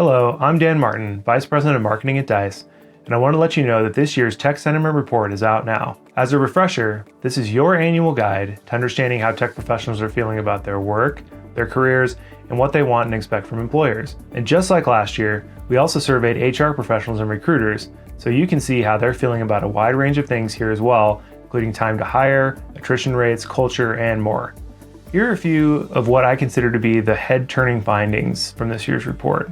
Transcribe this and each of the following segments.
Hello, I'm Dan Martin, Vice President of Marketing at Dice, and I want to let you know that this year's Tech Sentiment Report is out now. As a refresher, this is your annual guide to understanding how tech professionals are feeling about their work, their careers, and what they want and expect from employers. And just like last year, we also surveyed HR professionals and recruiters, so you can see how they're feeling about a wide range of things here as well, including time to hire, attrition rates, culture, and more. Here are a few of what I consider to be the head-turning findings from this year's report.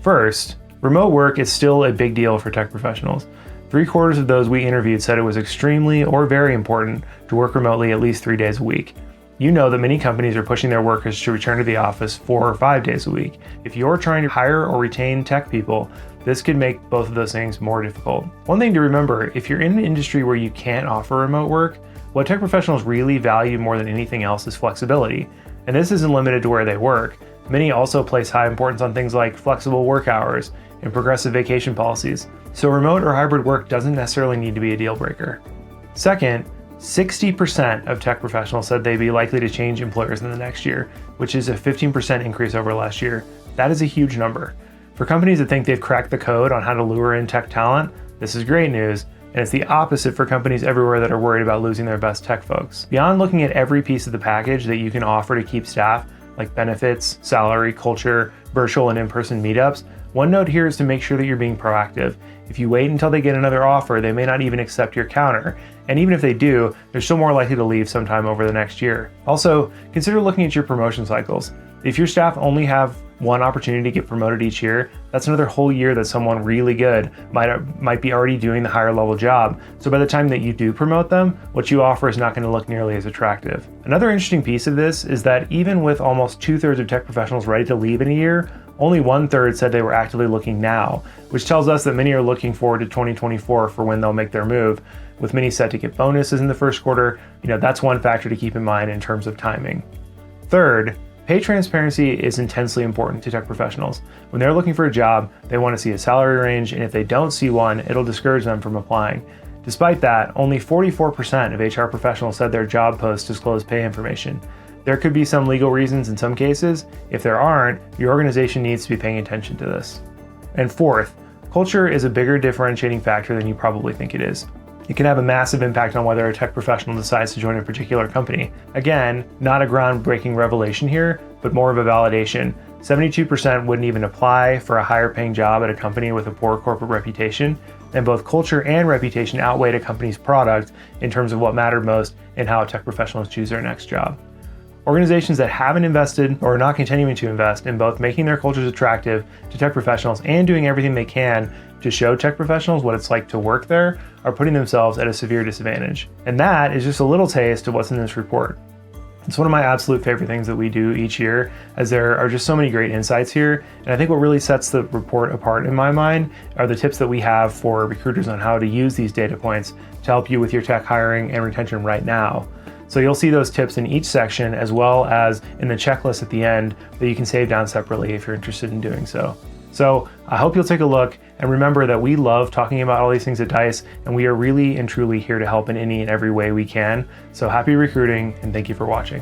First, remote work is still a big deal for tech professionals. 3/4 of those we interviewed said it was extremely or very important to work remotely at least 3 days a week. You know that many companies are pushing their workers to return to the office 4 or 5 days a week. If you're trying to hire or retain tech people, this could make both of those things more difficult. One thing to remember, if you're in an industry where you can't offer remote work, what tech professionals really value more than anything else is flexibility. And this isn't limited to where they work. Many also place high importance on things like flexible work hours and progressive vacation policies. So remote or hybrid work doesn't necessarily need to be a deal breaker. Second, 60% of tech professionals said they'd be likely to change employers in the next year, which is a 15% increase over last year. That is a huge number. For companies that think they've cracked the code on how to lure in tech talent, this is great news. And it's the opposite for companies everywhere that are worried about losing their best tech folks. Beyond looking at every piece of the package that you can offer to keep staff, like benefits, salary, culture, virtual and in-person meetups, one note here is to make sure that you're being proactive. If you wait until they get another offer, they may not even accept your counter. And even if they do, they're still more likely to leave sometime over the next year. Also, consider looking at your promotion cycles. If your staff only have one opportunity to get promoted each year, that's another whole year that someone really good might be already doing the higher level job. So by the time that you do promote them, what you offer is not going to look nearly as attractive. Another interesting piece of this is that even with almost 2/3 of tech professionals ready to leave in a year, only 1/3 said they were actively looking now, which tells us that many are looking forward to 2024 for when they'll make their move. With many set to get bonuses in the first quarter, that's one factor to keep in mind in terms of timing. Third, pay transparency is intensely important to tech professionals. When they're looking for a job, they want to see a salary range, and if they don't see one, it'll discourage them from applying. Despite that, only 44% of HR professionals said their job posts disclose pay information. There could be some legal reasons in some cases. If there aren't, your organization needs to be paying attention to this. And fourth, culture is a bigger differentiating factor than you probably think it is. It can have a massive impact on whether a tech professional decides to join a particular company. Again, not a groundbreaking revelation here, but more of a validation. 72% wouldn't even apply for a higher paying job at a company with a poor corporate reputation, and both culture and reputation outweighed a company's product in terms of what mattered most in how tech professionals choose their next job. Organizations that haven't invested or are not continuing to invest in both making their cultures attractive to tech professionals and doing everything they can to show tech professionals what it's like to work there are putting themselves at a severe disadvantage. And that is just a little taste of what's in this report. It's one of my absolute favorite things that we do each year, as there are just so many great insights here. And I think what really sets the report apart in my mind are the tips that we have for recruiters on how to use these data points to help you with your tech hiring and retention right now. So you'll see those tips in each section, as well as in the checklist at the end that you can save down separately if you're interested in doing so. So I hope you'll take a look, and remember that we love talking about all these things at Dice, and we are really and truly here to help in any and every way we can. So happy recruiting, and thank you for watching.